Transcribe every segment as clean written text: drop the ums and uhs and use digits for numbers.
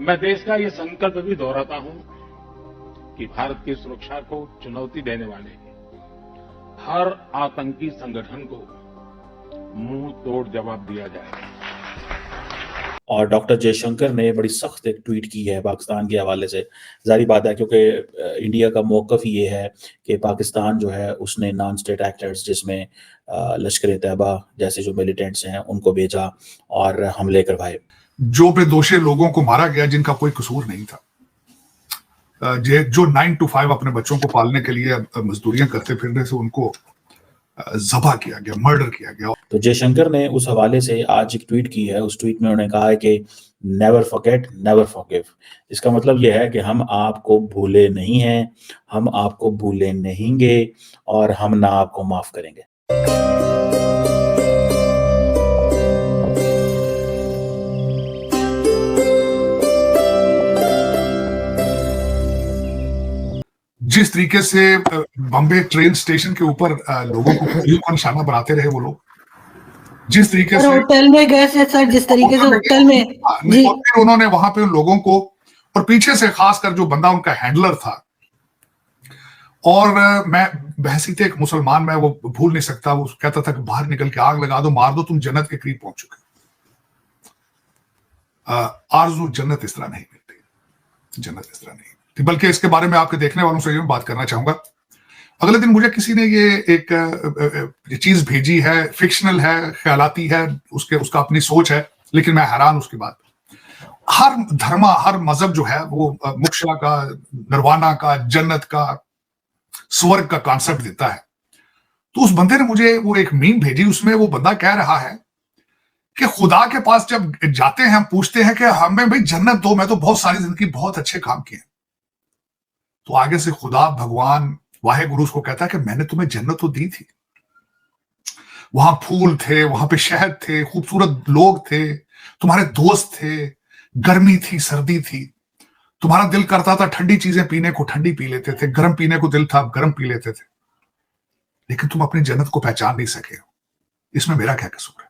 मैं देश का ये संकल्प भी दोहराता हूं कि भारत की सुरक्षा को चुनौती देने वाले हर आतंकी संगठन को मुंह तोड़ जवाब दिया जाएगा। और डॉक्टर जयशंकर ने बड़ी सख्त एक ट्वीट की है पाकिस्तान के हवाले से। जारी बात है क्योंकि इंडिया का मौक़िफ़ ये है कि पाकिस्तान जो है उसने नॉन स्टेट एक्टर्स जिसमें लश्कर तैयबा जैसे जो मिलिटेंट्स हैं उनको भेजा और हमले करवाए। जो बेदोषे लोगों को मारा गया जिनका कोई कसूर नहीं था, जो 9 to 5 अपने बच्चों को पालने के लिए मजदूरियां करते फिरने से उनको ज़बह किया गया, मर्डर किया गया। तो जयशंकर ने उस हवाले से आज एक ट्वीट की है। उस ट्वीट में उन्होंने कहा है कि नेवर फॉरगेट नेवर फॉरगिव। इसका मतलब यह है कि हम आपको भूले नहीं हैं, हम आपको भूले नहींगे और हम ना आपको माफ करेंगे। जिस तरीके से बॉम्बे ट्रेन स्टेशन के ऊपर लोगों को गोलियों का निशाना बनाते रहे वो लोग, जिस तरीके से होटल में गए थे सर, जिस तरीके से होटल में जी, और फिर उन्होंने वहां पे लोगों को, और पीछे से खासकर जो बंदा उनका हैंडलर था, और मैं बहसीत एक मुसलमान मैं वो भूल नहीं सकता, वो कहता था कि बाहर निकल के आग लगा दो, मार दो, तुम जन्नत के करीब पहुंच चुके। आरज़ू जन्नत इस तरह नहीं मिलती, जन्नत इस तरह नहीं मिलती। बल्कि इसके बारे में आपके देखने वालों से ये बात करना चाहूंगा। अगले दिन मुझे किसी ने ये एक चीज भेजी है, फिक्शनल है, ख्यालाती है, उसका अपनी सोच है, लेकिन मैं हैरान उसकी बात। हर धर्म, हर मजहब जो है वो मोक्षा का, निर्वाणा का, जन्नत का, स्वर्ग का कॉन्सेप्ट देता है। तो उस बंदे ने मुझे वो एक मीम भेजी, उसमें वो बंदा कह रहा है कि खुदा के पास जब जाते हैं हम पूछते हैं कि हमें भाई जन्नत दो, मैं तो बहुत सारी जिंदगी बहुत अच्छे काम किए। तो आगे से खुदा, भगवान, वाहे गुरु को कहता है कि मैंने तुम्हें जन्नत तो दी थी, वहां फूल थे, वहां पे शहद थे, खूबसूरत लोग थे, तुम्हारे दोस्त थे, गर्मी थी, सर्दी थी, तुम्हारा दिल करता था ठंडी चीजें पीने को, ठंडी पी लेते थे, गर्म पीने को दिल था, गर्म पी लेते थे, लेकिन तुम अपनी जन्नत को पहचान नहीं सके हो। इसमें मेरा क्या कसूर है?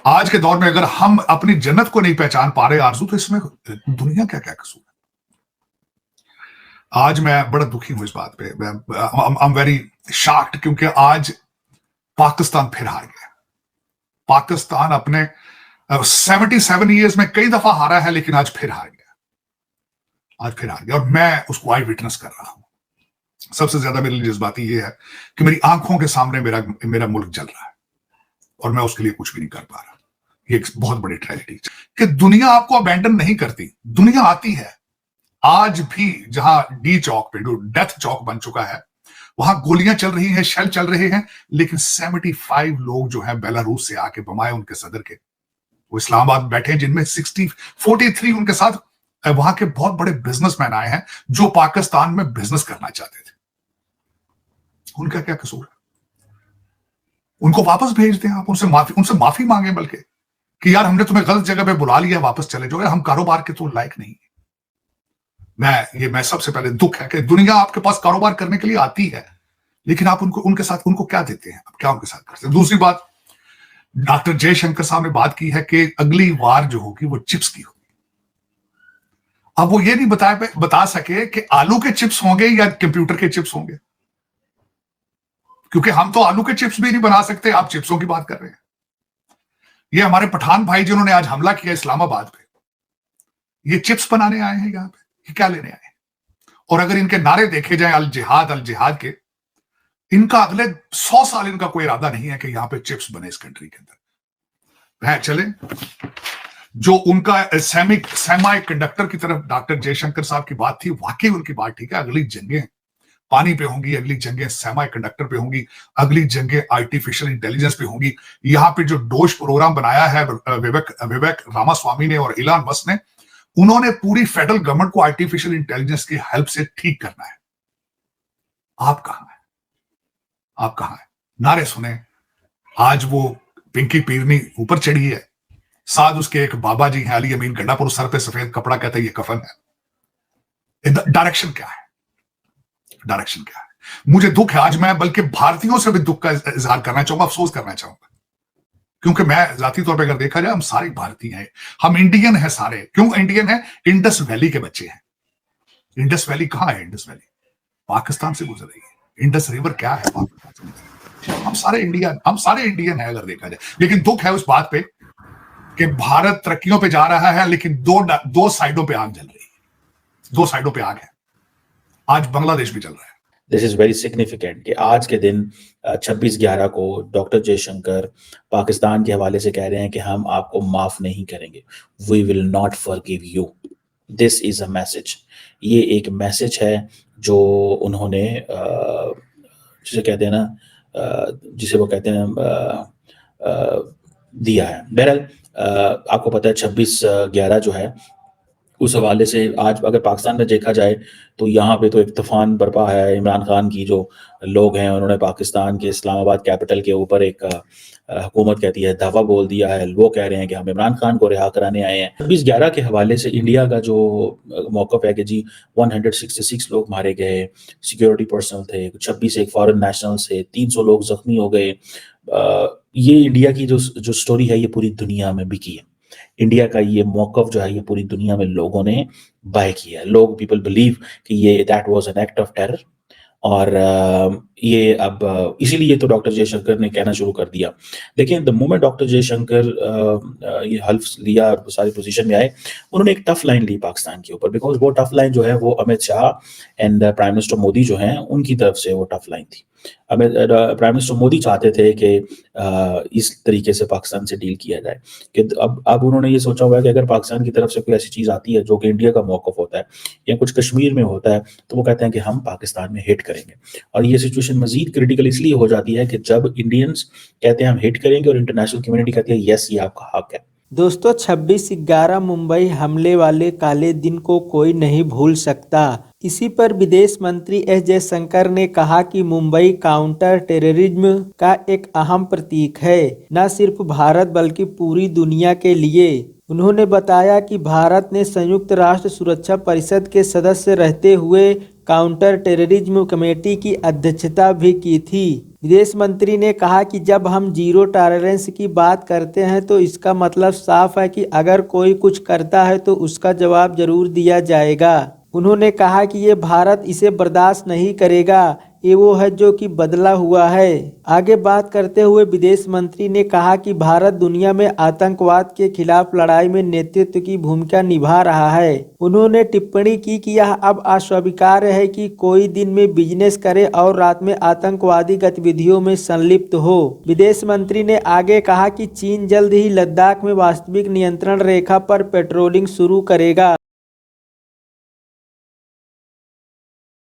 आज के दौर में अगर हम अपनी जन्नत को नहीं पहचान पा रहे आरज़ू, तो इसमें दुनिया क्या क्या कसूर है? आज मैं बड़ा दुखी हूं इस बात पे, आई एम वेरी शॉक्ड, क्योंकि आज पाकिस्तान फिर हार गया। पाकिस्तान अपने 77 ईयर्स में कई दफा हारा है, लेकिन आज फिर हार गया, आज फिर हार गया, और मैं उसको आई विटनेस कर रहा हूं। सबसे ज्यादा मेरे लिए जज्बाती ये है कि मेरी आंखों के सामने मेरा मुल्क जल रहा है और मैं उसके लिए कुछ भी नहीं कर पा रहा। ये एक बहुत बड़ी ट्रेजेडी कि दुनिया आपको अबैंडन नहीं करती, दुनिया आती है। आज भी जहां डी चौक पे जो डेथ चौक बन चुका है, वहां गोलियां चल रही हैं, शेल चल रहे हैं, लेकिन 75 लोग जो है बेलारूस से आके बमाए उनके सदर के, वो इस्लामाबाद बैठे हैं, जिनमें 43 उनके साथ वहां के बहुत बड़े बिजनेसमैन आए हैं जो पाकिस्तान में बिजनेस करना चाहते थे। उनका क्या कसूर है? उनको वापस भेज दें आप, उनसे माफी मांगे, बल्कि कि यार हमने तुम्हें गलत जगह पे बुला लिया, वापस चले जाओ, हम कारोबार के तो लायक नहीं। मैं सबसे पहले दुख है कि दुनिया आपके पास कारोबार करने के लिए आती है, लेकिन आप उनको क्या देते हैं, आप क्या उनके साथ करते हैं? दूसरी बात, डॉक्टर जयशंकर साहब ने बात की है कि अगली वार जो होगी वो चिप्स की होगी। अब वो ये नहीं बता सके कि आलू के चिप्स होंगे या कंप्यूटर के चिप्स होंगे, क्योंकि हम तो आलू के चिप्स भी नहीं बना सकते, आप चिप्सों की बात कर रहे हैं। ये हमारे पठान भाई जिन्होंने आज हमला किया इस्लामाबाद पे, ये चिप्स बनाने आए हैं यहां पे, ये क्या लेने आए हैं? और अगर इनके नारे देखे जाएं अल जिहाद के, इनका अगले 100 साल इनका कोई इरादा नहीं है कि यहां पे चिप्स बने इस कंट्री के अंदर। वह चले जो उनका सेमी कंडक्टर की तरफ डॉक्टर जयशंकर साहब की बात थी, वाकई उनकी बात ठीक है। अगली जंगें पानी पे होंगी, अगली जंगें सेमी कंडक्टर पे होंगी, अगली जंगें आर्टिफिशियल इंटेलिजेंस पे होंगी। यहाँ पे जो डोज प्रोग्राम बनाया है विवेक रामास्वामी ने और इलान मस्क ने, उन्होंने पूरी फेडरल गवर्नमेंट को आर्टिफिशियल इंटेलिजेंस की हेल्प से ठीक करना है। आप कहां हैं? आप कहां हैं? नारे सुने। आज वो पिंकी पीरनी ऊपर चढ़ी है, साथ उसके एक बाबा जी हैं अली अमीन गंडापुर, सर पे सफेद कपड़ा, कहते हैं ये कफन है। डायरेक्शन क्या है? डायरेक्शन क्या है? मुझे दुख है आज, मैं बल्कि भारतीयों से भी दुख का इजहार करना चाहूंगा, अफसोस करना चाहूंगा क्योंकि मैं जाती तौर पे अगर देखा जाए हम सारे भारतीय हैं, हम इंडियन हैं सारे। क्यों इंडियन हैं? इंडस वैली के बच्चे हैं। इंडस वैली कहाँ है? इंडस वैली पाकिस्तान से गुजर रही है। इंडस रिवर क्या है? पाकिस्तान से गुजर रही है। हम सारे इंडियन हैं अगर देखा जाए। लेकिन दुख है उस बात पे कि भारत तरक्कियों पे जा रहा है, लेकिन दो साइडों पे आग जल रही है। दो साइडों पे आग है। आज बांग्लादेश भी चल रहा है। दिस इज वेरी सिग्निफिकेंट कि आज के दिन 26/11 को डॉक्टर जयशंकर पाकिस्तान के हवाले से कह रहे हैं कि हम आपको माफ नहीं करेंगे, we will not forgive you. This is a message. ये एक मैसेज है जो उन्होंने जिसे कहते हैं ना, जिसे वो कहते हैं दिया है। बहरहाल आपको पता है 26/11 जो है उस हवाले से आज अगर पाकिस्तान में देखा जाए तो यहाँ पे तो एक तूफान बरपा है। इमरान खान की जो लोग हैं उन्होंने पाकिस्तान के इस्लामाबाद कैपिटल के ऊपर एक हुकूमत कहती है धावा बोल दिया है। वो कह रहे हैं कि हम इमरान खान को रिहा कराने आए हैं। 26/11 के हवाले से इंडिया का जो मौक़िफ़ है कि जी 166 लोग मारे गए, सिक्योरिटी पर्सनल थे, 26 एक फॉरेन नेशनल्स थे, 300 लोग जख्मी हो गए। ये इंडिया की जो स्टोरी है ये पूरी दुनिया में बिकी है। इंडिया का ये मौक़िफ़ जो है ये पूरी दुनिया में लोगों ने बाय किया है। लोग पीपल बिलीव कि ये that was an act of terror. और ये अब इसीलिए तो डॉक्टर जयशंकर ने कहना शुरू कर दिया। देखिए द मोमेंट डॉक्टर जयशंकर ये हल्फ लिया, सारी पोजीशन में आए, उन्होंने एक टफ लाइन ली पाकिस्तान के ऊपर, बिकॉज वो टफ लाइन जो है वो Amit Shah and prime minister Modi जो हैं उनकी तरफ से वो टफ लाइन थी। प्राइम मिनिस्टर मोदी चाहते थे कि इस तरीके से पाकिस्तान से डील किया जाए कि अब उन्होंने ये सोचा हुआ है कि अगर पाकिस्तान की तरफ से कोई ऐसी चीज़ आती है जो कि इंडिया का मौक़िफ़ होता है या कुछ कश्मीर में होता है तो वो कहते हैं कि हम पाकिस्तान में हिट करेंगे। और ये सिचुएशन मजीद क्रिटिकल इसलिए हो जाती है कि जब इंडियंस कहते हैं हम हिट करेंगे और इंटरनेशनल कम्युनिटी कहती है यस ये आपका हक है। दोस्तों 26/11 मुंबई हमले वाले काले दिन को कोई नहीं भूल सकता। इसी पर विदेश मंत्री एस जयशंकर ने कहा कि मुंबई काउंटर टेररिज्म का एक अहम प्रतीक है, न सिर्फ भारत बल्कि पूरी दुनिया के लिए। उन्होंने बताया कि भारत ने संयुक्त राष्ट्र सुरक्षा परिषद के सदस्य रहते हुए काउंटर टेररिज्म कमेटी की अध्यक्षता भी की थी। विदेश मंत्री ने कहा कि जब हम जीरो टॉलरेंस की बात करते हैं तो इसका मतलब साफ है कि अगर कोई कुछ करता है तो उसका जवाब जरूर दिया जाएगा। उन्होंने कहा कि ये भारत इसे बर्दाश्त नहीं करेगा, ये वो है जो कि बदला हुआ है। आगे बात करते हुए विदेश मंत्री ने कहा कि भारत दुनिया में आतंकवाद के खिलाफ लड़ाई में नेतृत्व की भूमिका निभा रहा है। उन्होंने टिप्पणी की कि यह अब अस्वीकार्य है कि कोई दिन में बिजनेस करे और रात में आतंकवादी गतिविधियों में संलिप्त हो। विदेश मंत्री ने आगे कहा कि चीन जल्द ही लद्दाख में वास्तविक नियंत्रण रेखा पर पेट्रोलिंग शुरू करेगा।